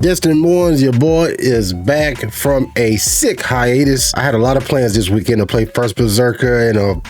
Destiny Morns, your boy is back from a sick hiatus. I had a lot of plans this weekend to play First Berserker and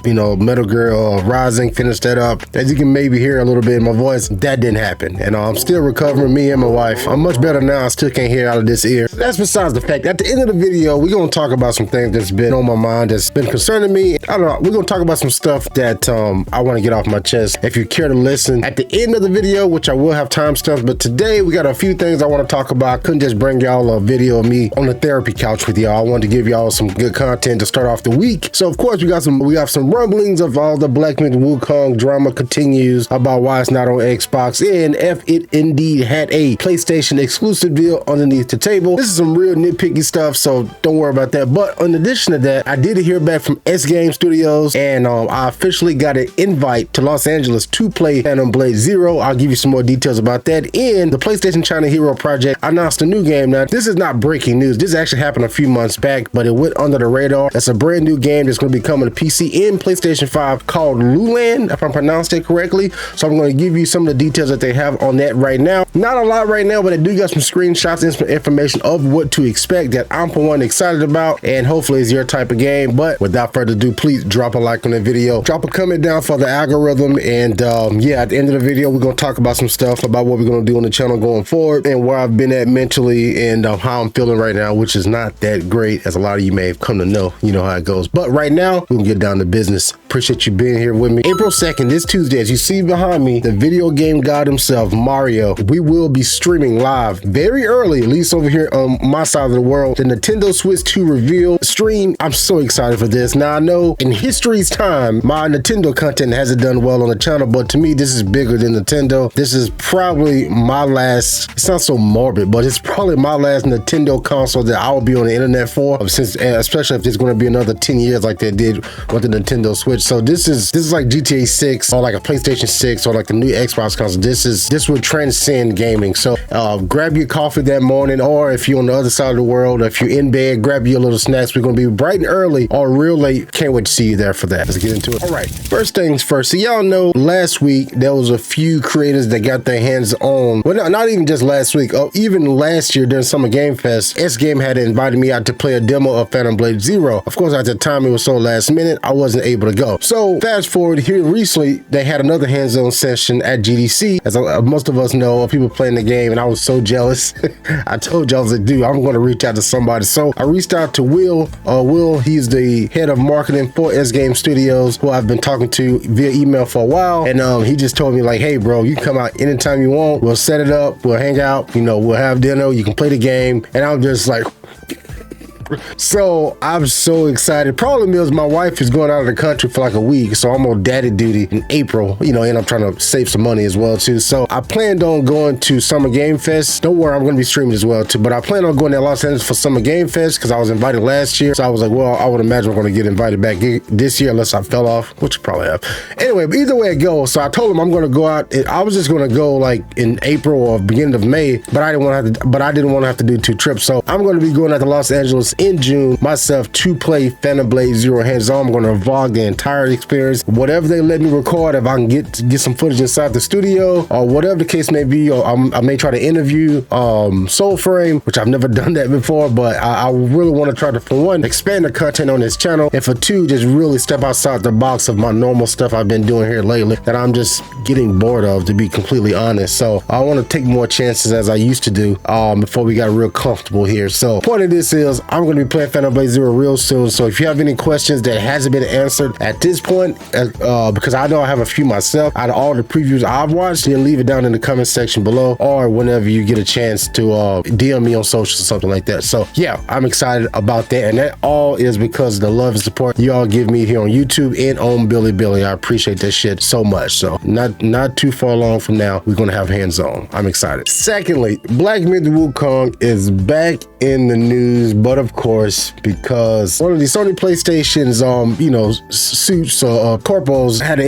Metal Gear Rising, finish that up. As you can maybe hear a little bit in my voice, that didn't happen. And I'm still recovering, me and my wife. I'm much better now. I still can't hear out of this ear. That's besides the fact. At the end of the video, we're gonna talk about some things that's been on my mind, that's been concerning me. I don't know. We're gonna talk about some stuff that I want to get off my chest. If you care to listen at the end of the video, which I will have timestamps, but today we got a few things I want to talk about. I couldn't just bring y'all a video of me on the therapy couch with y'all. I wanted to give y'all some good content to start off the week. So of course we have some rumblings of all the Black Myth Wukong drama continues about why it's not on Xbox, and if it indeed had a PlayStation exclusive deal underneath the table. This is some real nitpicky stuff, so don't worry about that. But in addition to that, I did hear back from S Game Studios, and I officially got an invite to Los Angeles to play Phantom Blade Zero. I'll give you some more details about that. And the PlayStation China Hero Project announced a new game. Now, this is not breaking news. This actually happened a few months back, but it went under the radar. It's a brand new game that's going to be coming to PC and PlayStation 5 called Loulan, if I pronounced it correctly. So I'm going to give you some of the details that they have on that right now. Not a lot right now, but I do got some screenshots and some information of what to expect that I'm for one excited about, and hopefully it's your type of game. But without further ado, please drop a like on the video, drop a comment down for the algorithm, and yeah, at the end of the video we're going to talk about some stuff about what we're going to do on the channel going forward, and where I've been at mentally, and how I'm feeling right now, which is not that great, as a lot of you may have come to know. You know how it goes. But right now we can get down to business. Appreciate you being here with me. April 2nd, this Tuesday, as you see behind me, the video game god himself, Mario. We will be streaming live very early, at least over here on my side of the world, the Nintendo Switch 2 reveal stream. I'm so excited for this. Now I know in history's time my Nintendo content hasn't done well on the channel, but to me this is bigger than Nintendo. This is probably my last, it sounds so morbid, but it's probably my last Nintendo console that I will be on the internet for, since especially if there's going to be another 10 years like they did with the Nintendo Switch. So this is like GTA 6 or like a PlayStation 6 or like the new Xbox console. This would transcend gaming. So grab your coffee that morning, or if you're on the other side of the world, if you're in bed, grab your little snacks. We're going to be bright and early or real late. Can't wait to see you there for that. Let's get into it. All right, first things first. So y'all know last week there was a few creators that got their hands on, well, not even just last week, even last year during Summer Game Fest, S Game had invited me out to play a demo of Phantom Blade Zero. Of course, at the time it was so last minute, I wasn't able to go. So fast forward here recently, they had another hands-on session at GDC. As most of us know, people playing the game, and I was so jealous. I told you, I was like, dude, I'm going to reach out to somebody. So I reached out to Will. Will, he's the head of marketing for S Game Studios, who I've been talking to via email for a while. And he just told me like, hey bro, you can come out anytime you want. We'll set it up. We'll hang out. We'll have dinner. You can play the game. And I'm just like, so I'm so excited. Problem is my wife is going out of the country for like a week, so I'm on daddy duty in April, and I'm trying to save some money as well too. So I planned on going to Summer Game Fest. Don't worry, I'm going to be streaming as well too, but I plan on going to Los Angeles for Summer Game Fest because I was invited last year. So I was like, well, I would imagine I'm going to get invited back this year unless I fell off, which I probably have. Anyway, but either way it goes, so I told him I'm going to go out. I was just going to go like in April or beginning of May, but I didn't want to have to do 2 trips. So I'm going to be going out to Los Angeles in June myself to play Phantom Blade Zero hands-on. I'm going to vlog the entire experience. Whatever they let me record, if I can get some footage inside the studio or whatever the case may be, or I may try to interview Soulframe, which I've never done that before, but I really want to try to, for one, expand the content on this channel, and for two, just really step outside the box of my normal stuff I've been doing here lately that I'm just getting bored of, to be completely honest. So I want to take more chances as I used to do before we got real comfortable here. So point of this is I'm going to be playing Phantom Blade Zero real soon. So if you have any questions that hasn't been answered at this point, because I know I have a few myself, out of all the previews I've watched, then leave it down in the comment section below, or whenever you get a chance to DM me on social or something like that. So yeah, I'm excited about that, and that all is because of the love and support you all give me here on YouTube and on Billy. I appreciate that shit so much. So not too far long from now, we're gonna have hands-on. I'm excited. Secondly, Black Myth Wukong is back in the news, but of course, because one of the Sony PlayStation's suits corporals had an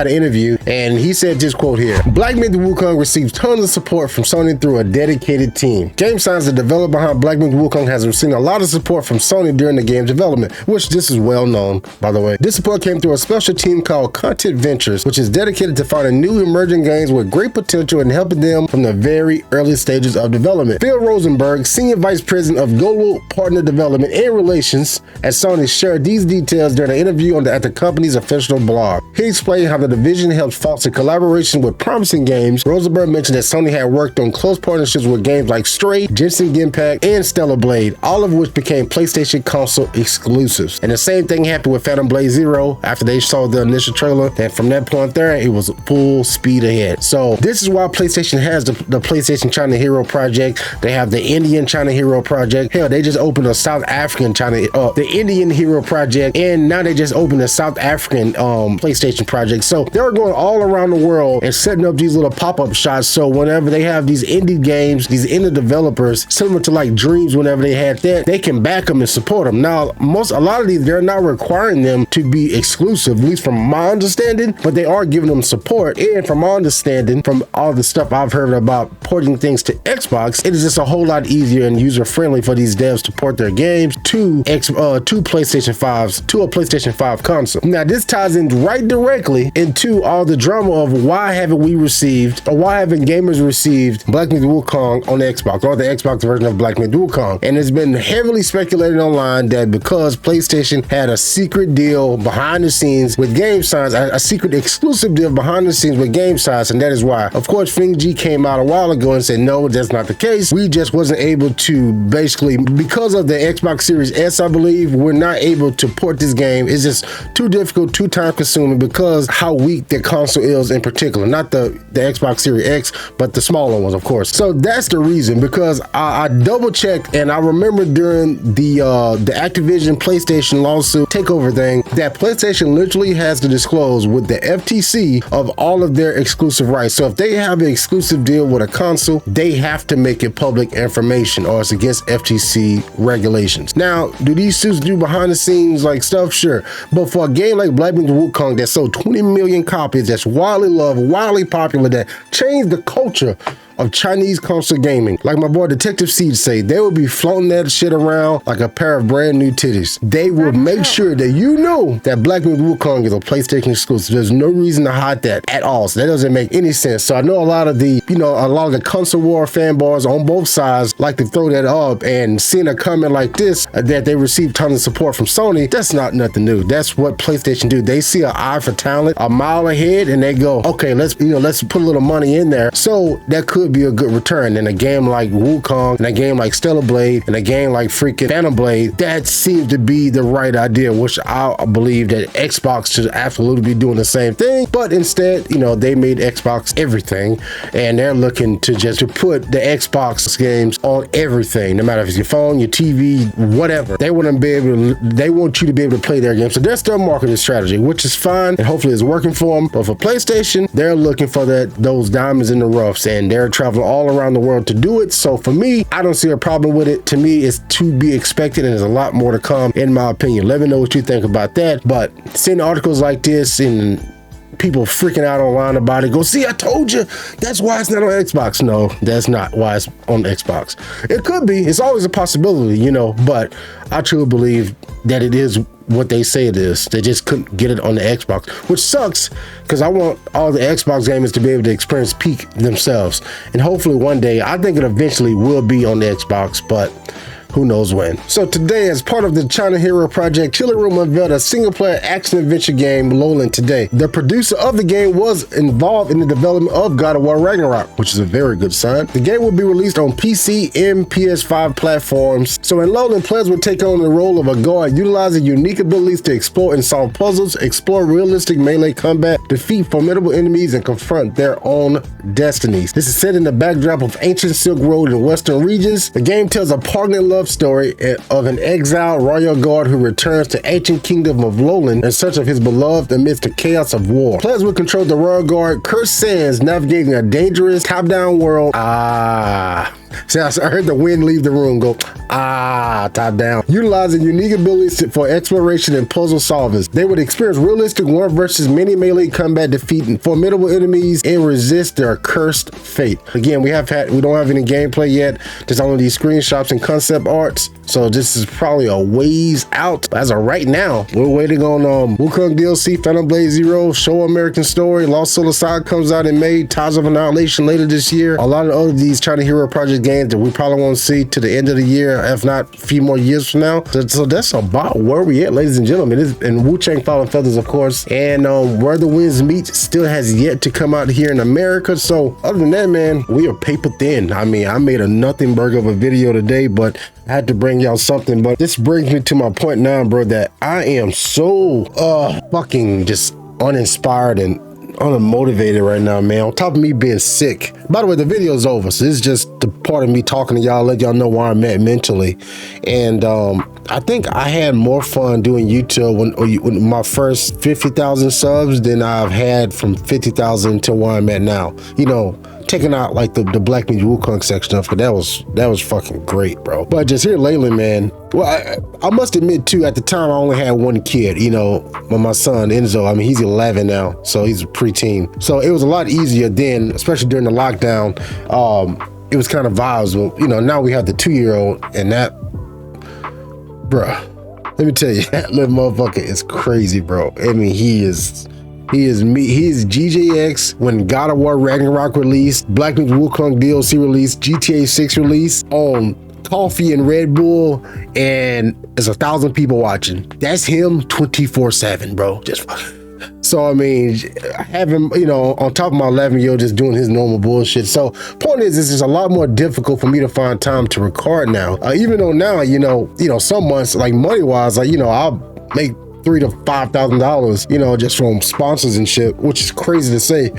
interview, and he said, just quote here, Black Myth Wukong receives tons of support from Sony through a dedicated team. Game Science, the developer behind Black Myth Wukong, has received a lot of support from Sony during the game's development, which this is well known, by the way. This support came through a special team called Content Ventures, which is dedicated to finding new emerging games with great potential and helping them from the very early stages of development. Phil Rosenberg, Senior Vice President of Global Partner Development and Relations at Sony, shared these details during an interview at the company's official blog. He explained how the division helps foster collaboration with promising games. Rosenberg mentioned that Sony had worked on close partnerships with games like Stray, Genshin Impact, and Stellar Blade, all of which became PlayStation console exclusives. And the same thing happened with Phantom Blade Zero after they saw the initial trailer, and from that point there, it was full speed ahead. So this is why PlayStation has the PlayStation China Hero Project. They have the Indian China Hero Project. Hell, they just opened a South African the Indian Hero Project, and now they just opened a South African PlayStation project. So they're going all around the world and setting up these little pop-up shops. So whenever they have these indie games, these indie developers, similar to like Dreams, whenever they had that, they can back them and support them. Now, a lot of these, they're not requiring them to be exclusive, at least from my understanding, but they are giving them support. And from my understanding, from all the stuff I've heard about porting things to Xbox, it is just a whole lot easier and user-friendly for these devs to port their games to PlayStation 5s, to a PlayStation 5 console. Now, this ties in right directly into all the drama of why haven't gamers received Black Myth Wukong on the Xbox, or the Xbox version of Black Myth Wukong. And it's been heavily speculated online that because PlayStation had a secret deal behind the scenes with Game Science, a secret exclusive deal behind the scenes with Game Science, and that is why. Of course, Feng-Ji came out a while ago and said, no, that's not the case. We just wasn't able to, basically, because of the Xbox Series S, I believe, we're not able to port this game. It's just too difficult, too time consuming, because how weak the console is in particular. Not the Xbox Series X, but the smaller ones, of course. So that's the reason, because I double checked, and I remember during the Activision PlayStation lawsuit takeover thing that PlayStation literally has to disclose with the FTC of all of their exclusive rights. So if they have an exclusive deal with a console, they have to make it public information, or it's against FTC regulations. Now, do these suits do behind the scenes like stuff? Sure. But for a game like Black Myth Wukong that sold 20 million copies, that's widely loved, widely popular, that changed the culture of Chinese console gaming, like my boy Detective Siege say, they will be floating that shit around like a pair of brand new titties. They will make sure that you know that Black Myth Wukong is a PlayStation exclusive. There's no reason to hide that at all. So that doesn't make any sense. So I know a lot of the console war fanboys on both sides like to throw that up, and seeing a comment like this that they received tons of support from Sony, that's not nothing new. That's what PlayStation do. They see an eye for talent a mile ahead, and they go, okay, let's put a little money in there. So that could be a good return. In a game like Wukong, in a game like Stellar Blade, in a game like freaking Phantom Blade, that seems to be the right idea, which I believe that Xbox should absolutely be doing the same thing. But instead, they made Xbox everything, and they're looking to put the Xbox games on everything, no matter if it's your phone, your TV, whatever. They want you to be able to play their games. So that's their marketing strategy, which is fine, and hopefully it's working for them. But for PlayStation, they're looking for those diamonds in the roughs, and they're traveling all around the world to do it. So for me, I don't see a problem with it. To me, it's to be expected, and there's a lot more to come, in my opinion. Let me know what you think about that. But seeing articles like this and people freaking out online about it, go, see, I told you, that's why it's not on Xbox. No, that's not why it's on Xbox. It could be. It's always a possibility, but I truly believe that it is what they say it is. They just couldn't get it on the Xbox, which sucks, because I want all the Xbox gamers to be able to experience peak themselves. And hopefully one day, I think it eventually will be on the Xbox, but who knows when. So today, as part of the China Hero Project, Chiller Room unveiled a single-player action-adventure game, Loulan, today. The producer of the game was involved in the development of God of War Ragnarok, which is a very good sign. The game will be released on PC and PS5 platforms. So in Loulan, players will take on the role of a guard, utilizing unique abilities to explore and solve puzzles, explore realistic melee combat, defeat formidable enemies, and confront their own destinies. This is set in the backdrop of ancient Silk Road in Western regions. The game tells a poignant love story of an exiled royal guard who returns to ancient kingdom of Loulan in search of his beloved amidst the chaos of war. Players will control the royal guard Kurt Sands, navigating a dangerous top-down world. See, I heard the wind leave the room, go, top down. Utilizing unique abilities for exploration and puzzle solving. They would experience realistic one versus many melee combat, defeating formidable enemies and resist their cursed fate. Again, we don't have any gameplay yet. There's only these screenshots and concept arts. So this is probably a ways out. As of right now, we're waiting on Wukong DLC, Phantom Blade Zero, Show American Story, Lost Soul Aside comes out in May, Tides of Annihilation later this year. A lot of other these China Hero Project games that we probably won't see to the end of the year, if not a few more years from now. So that's about where we at, ladies and gentlemen. And Wu-Chang Fallen Feathers, of course, and Where the Winds Meet still has yet to come out here in America. So other than that, man, we are paper thin. I mean, I made a nothing burger of a video today, but I had to bring y'all something. But this brings me to my point now, bro, that I am so fucking just uninspired and unmotivated right now, man. On top of me being sick. By the way, the video's over, so this is just the part of me talking to y'all, let y'all know where I'm at mentally. And I think I had more fun doing YouTube when my first 50,000 subs than I've had from 50,000 to where I'm at now. You know, taking out like the Black Myth Wukong section of it, that was fucking great, bro. But just here lately, man, well, I must admit too, at the time I only had one kid, you know, my son Enzo. I mean, he's 11 now, so he's a preteen. So it was a lot easier then, especially during the lockdown. It was kind of vibes. Well, you know, now we have the 2-year-old, and that, bruh, let me tell you, that little motherfucker is crazy, bro. I mean, he is GJX when God of War Ragnarok released, Black Myth Wukong DLC released, GTA 6 released on coffee and Red Bull, and there's 1,000 people watching. That's him 24/7, bro. Just so, I mean, having, you know, on top of my 11-year-old just doing his normal bullshit. So point is, it's just a lot more difficult for me to find time to record now. Even though now, you know, some months, like money-wise, like, you know, I'll make $3,000 to $5,000, you know, just from sponsors and shit, which is crazy to say.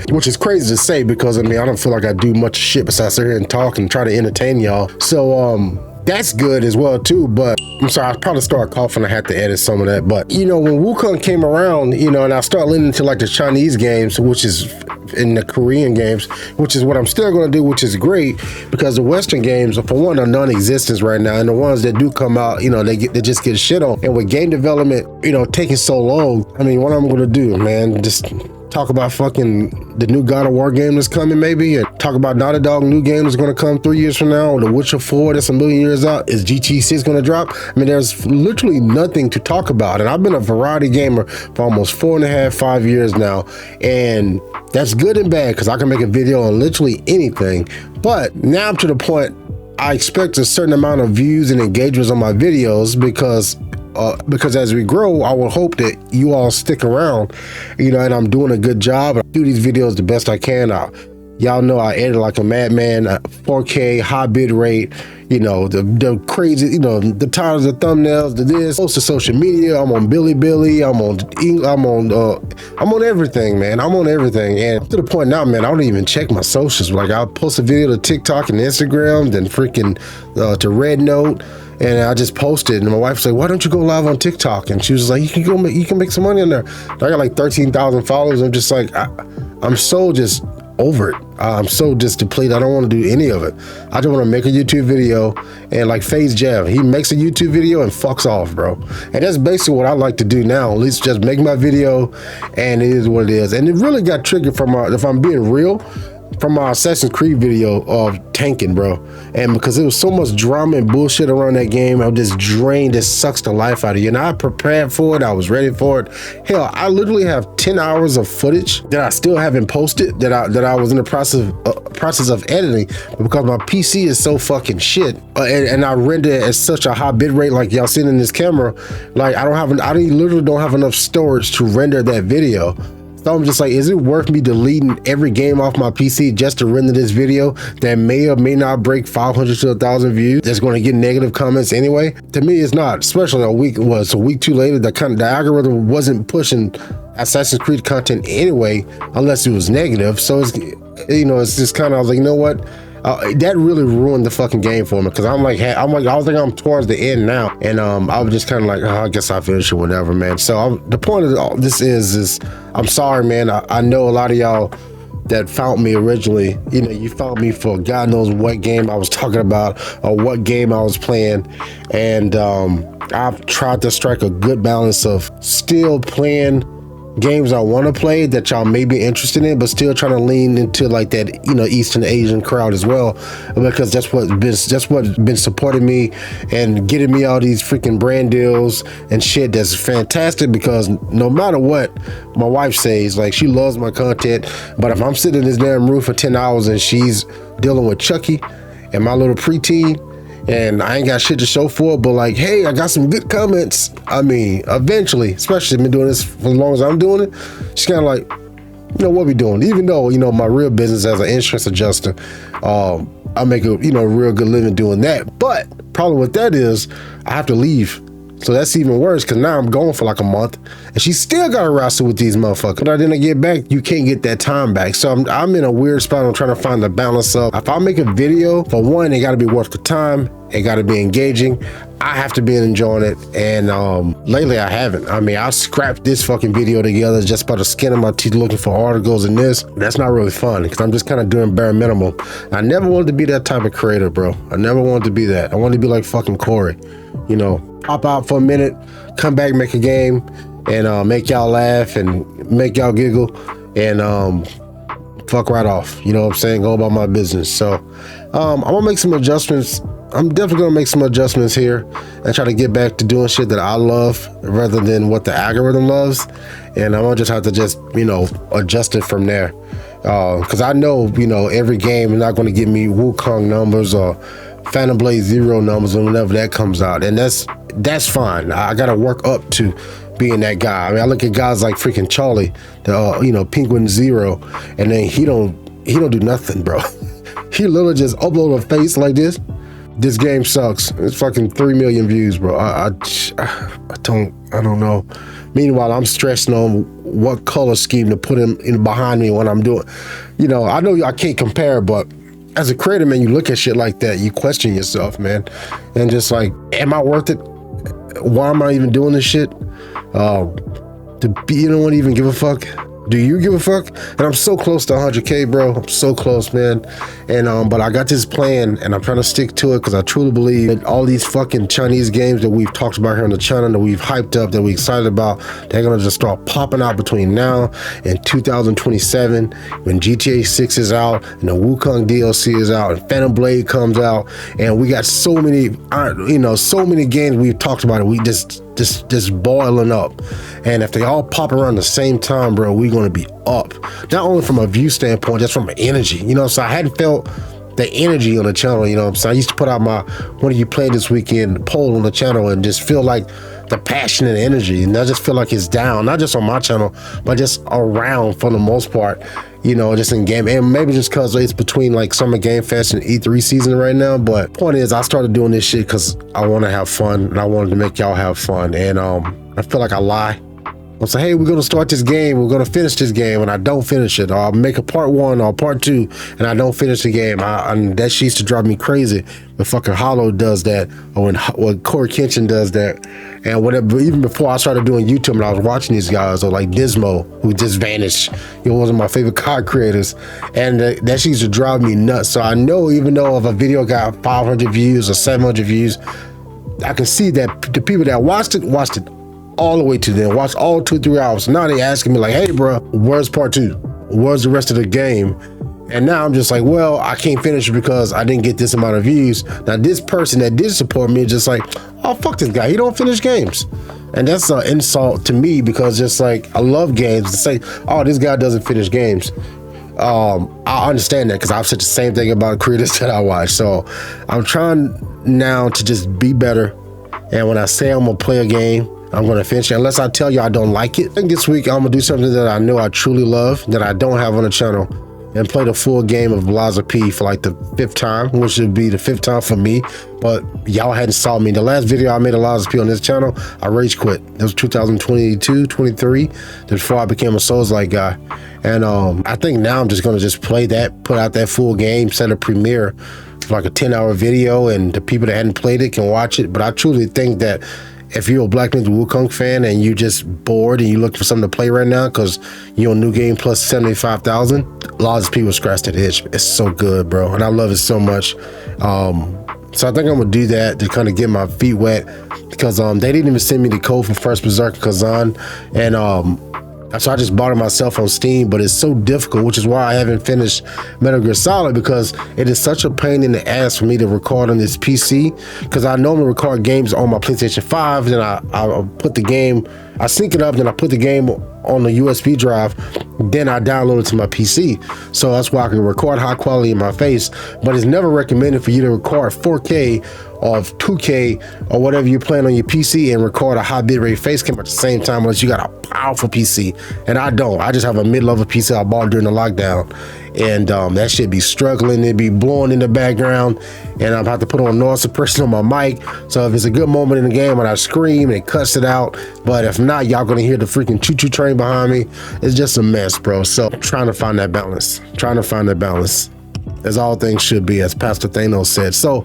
Because I mean, I don't feel like I do much shit besides sit here and talk and try to entertain y'all. So that's good as well too. But I'm sorry, I probably started coughing. I had to edit some of that. But you know, when Wukong came around, you know, and I started leaning into like the Chinese games, which is in the Korean games, which is what I'm still going to do, which is great, because the Western games, for one, are non-existent right now, and the ones that do come out, you know, they just get shit on. And with game development, you know, taking so long, I mean, what I'm going to do, man, just talk about fucking the new God of War game that's coming, maybe, and talk about Naughty Dog new game that's going to come 3 years from now, or The Witcher 4 that's a million years out. Is GT 6 going to drop? I mean, there's literally nothing to talk about, and I've been a variety gamer for almost 4.5, 5 years now, and that's good and bad, because I can make a video on literally anything. But now I'm to the point, I expect a certain amount of views and engagements on my videos, because as we grow, I will hope that you all stick around, you know, and I'm doing a good job. I do these videos the best I can. Y'all know I edit like a madman, 4K, high bit rate, you know, the crazy, you know, the titles, the thumbnails, this, post to social media. I'm on Billy, I'm on everything, man. I'm on everything. And to the point now, man, I don't even check my socials. Like, I'll post a video to TikTok and Instagram, then freaking to Red Note. And I just posted, and my wife was like, "Why don't you go live on TikTok?" And she was like, you can make some money on there." I got like 13,000 followers. I'm just like, I'm so just over it. I'm so just depleted. I don't want to do any of it. I just want to make a YouTube video, and like FaZe Jeff, he makes a YouTube video and fucks off, bro. And that's basically what I like to do now. At least just make my video, and it is what it is. And it really got triggered from if I'm being real, from my Assassin's Creed video of tanking, bro. And because there was so much drama and bullshit around that game, I was just drained. It sucks the life out of you. And I prepared for it. I was ready for it. Hell, I literally have 10 hours of footage that I still haven't posted, that I was in the process of editing, because my PC is so fucking shit. And I render it at such a high bit rate, like y'all seen in this camera. Like, I literally don't have enough storage to render that video. So I'm just like, is it worth me deleting every game off my PC just to render this video that may or may not break 500 to 1,000 views? That's going to get negative comments anyway. To me, it's not. Especially a week too later. The algorithm wasn't pushing Assassin's Creed content anyway, unless it was negative. So it's, you know, it's just kind of, I was like, you know what? That really ruined the fucking game for me, because I was thinking I'm towards the end now, and I was just kind of like, oh, I guess I'll finish it, whatever, man. So the point of all this is I'm sorry, man. I know a lot of y'all that found me originally. You know, you found me for God knows what game I was talking about or what game I was playing. And I've tried to strike a good balance of still playing games I want to play that y'all may be interested in, but still trying to lean into like that, you know, Eastern Asian crowd as well, because that's what's been supporting me and getting me all these freaking brand deals and shit. That's fantastic, because no matter what my wife says, like, she loves my content, but if I'm sitting in this damn room for 10 hours and she's dealing with Chucky and my little preteen, and I ain't got shit to show for it, but like, hey, I got some good comments. I mean, eventually, especially been doing this for as long as I'm doing it, she's kind of like, you know, what we doing? Even though, you know, my real business as an insurance adjuster, I make a, you know, real good living doing that. But problem with that is I have to leave. So that's even worse, because now I'm going for like a month and she still got to wrestle with these motherfuckers. But then I get back, you can't get that time back. So I'm in a weird spot. I'm trying to find the balance of, if I make a video, for one, it got to be worth the time. It got to be engaging. I have to be enjoying it. And lately I haven't. I mean, I scrapped this fucking video together just by the skin of my teeth looking for articles and this. That's not really fun, because I'm just kind of doing bare minimum. I never wanted to be that type of creator, bro. I never wanted to be that. I wanted to be like fucking Corey, you know, pop out for a minute, come back, make a game, and make y'all laugh and make y'all giggle, and fuck right off. You know what I'm saying? Go about my business. So I'm gonna make some adjustments. I'm definitely gonna make some adjustments here and try to get back to doing shit that I love rather than what the algorithm loves. And I'm gonna just have to just, you know, adjust it from there. Cause I know, you know, every game is not gonna give me Wukong numbers or Phantom Blade Zero numbers whenever that comes out. And that's fine. I gotta work up to being that guy. I mean, I look at guys like freaking Charlie, the you know, Penguin Zero, and then he don't do nothing, bro. He literally just upload a face like this. This game sucks. It's fucking 3 million views, bro. I don't know. Meanwhile, I'm stressing on what color scheme to put him in behind me when I'm doing. You know I can't compare, but as a creator, man, you look at shit like that, you question yourself, man, and just like, am I worth it? Why am I even doing this shit? You don't even give a fuck. Do you give a fuck? And I'm so close to 100K, bro. I'm so close, man. And but I got this plan, and I'm trying to stick to it, because I truly believe that all these fucking Chinese games that we've talked about here on the channel, that we've hyped up, that we're excited about, they're gonna just start popping out between now and 2027, when GTA 6 is out and the Wukong DLC is out and Phantom Blade comes out, and we got so many, you know, so many games we've talked about it. We just boiling up, and if they all pop around the same time, bro, we're gonna be up, not only from a view standpoint, just from an energy, you know. So I hadn't felt the energy on the channel, you know what I'm saying? I used to put out my what are you playing this weekend poll on the channel and just feel like the passion and energy, and I just feel like it's down, not just on my channel, but just around for the most part, you know, just in game. And maybe just because it's between like Summer Game Fest and E3 season right now. But point is, I started doing this shit because I want to have fun, and I wanted to make y'all have fun. And I feel like I lie. I'll say, hey, we're gonna start this game, we're gonna finish this game, and I don't finish it, or I'll make a part 1 or part 2 and I don't finish the game. And that shit used to drive me crazy when fucking Hollow does that, or when Corey Kenshin does that. And whatever, even before I started doing YouTube and I was watching these guys, or like Dismo, who just vanished, he was one of my favorite COD creators, and that shit used to drive me nuts. So I know, even though if a video got 500 views or 700 views, I can see that the people that watched it all the way to them, watched all 2-3 hours. Now they asking me like, hey bro, where's part 2? Where's the rest of the game? And now I'm just like, well, I can't finish it because I didn't get this amount of views. Now this person that did support me is just like, oh, fuck this guy, he don't finish games. And that's an insult to me, because just like, I love games, to say, oh, this guy doesn't finish games. I understand that, because I've said the same thing about creators that I watch. So I'm trying now to just be better. And when I say I'm gonna play a game, I'm gonna finish it, unless I tell you I don't like it. I think this week I'm gonna do something that I know I truly love, that I don't have on the channel, and play the full game of Blaza P for like the 5th time, which would be the 5th time for me. But y'all hadn't saw me. The last video I made of Blaza P on this channel, I rage quit. It was 2022, 23, before I became a Souls-like guy. And I think now I'm just gonna just play that, put out that full game, set a premiere for like a 10-hour video, and the people that hadn't played it can watch it. But I truly think that if you're a Black Myth Wukong fan and you just bored and you looking for something to play right now because you're on New Game Plus 75,000, a lot of people scratch that itch. It's so good, bro, and I love it so much. So I think I'm gonna do that to kind of get my feet wet, because they didn't even send me the code for First Berserker Kazan, and so I just bought it myself on Steam, but it's so difficult, which is why I haven't finished Metal Gear Solid, because it is such a pain in the ass for me to record on this PC, because I normally record games on my PlayStation 5, then I put the game, I sync it up, then I put the game on the USB drive, then I download it to my PC. So that's why I can record high quality in my face, but it's never recommended for you to record 4K or 2K or whatever you're playing on your PC and record a high bitrate face cam at the same time, unless you got a powerful PC. And I don't. I just have a mid-level PC I bought during the lockdown, and that shit be struggling. It'd be blowing in the background, and I'd have to put on noise suppression on my mic. So if it's a good moment in the game and I scream, and it cuts it out. But if not, y'all gonna hear the freaking choo-choo train behind me. It's just a mess, bro. So I'm trying to find that balance. As all things should be, as Pastor Thanos said. So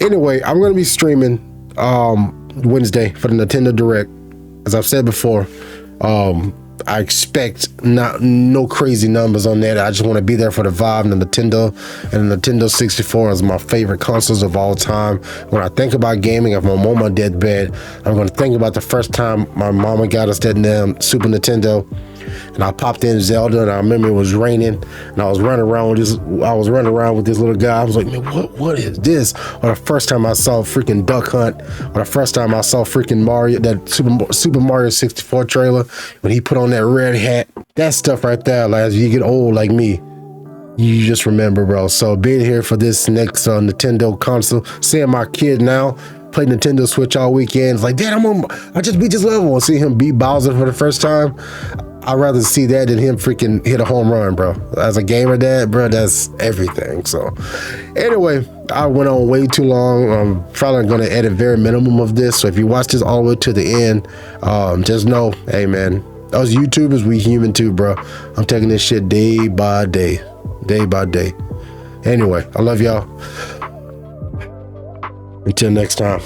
anyway, I'm gonna be streaming Wednesday for the Nintendo Direct. As I've said before, I expect no crazy numbers on that. I just want to be there for the vibe. And the Nintendo 64 is my favorite consoles of all time. When I think about gaming, if I'm on my deathbed, I'm going to think about the first time my mama got us that damn Super Nintendo, and I popped in Zelda, and I remember it was raining, and I was running around with this little guy. I was like, man, what is this? Or the first time I saw freaking Duck Hunt, or the first time I saw freaking Mario, that Super Mario 64 trailer, when he put on that red hat. That stuff right there, like, as you get old like me, you just remember, bro. So being here for this next Nintendo console, seeing my kid now play Nintendo Switch all weekend, it's like, Dad, I just beat this level, and see him beat Bowser for the first time. I'd rather see that than him freaking hit a home run, bro. As a gamer dad, bro, that's everything. So anyway, I went on way too long. I'm probably gonna edit very minimum of this. So if you watch this all the way to the end, just know, hey man, us YouTubers, we human too, bro. I'm taking this shit day by day. Anyway, I love y'all. Until next time.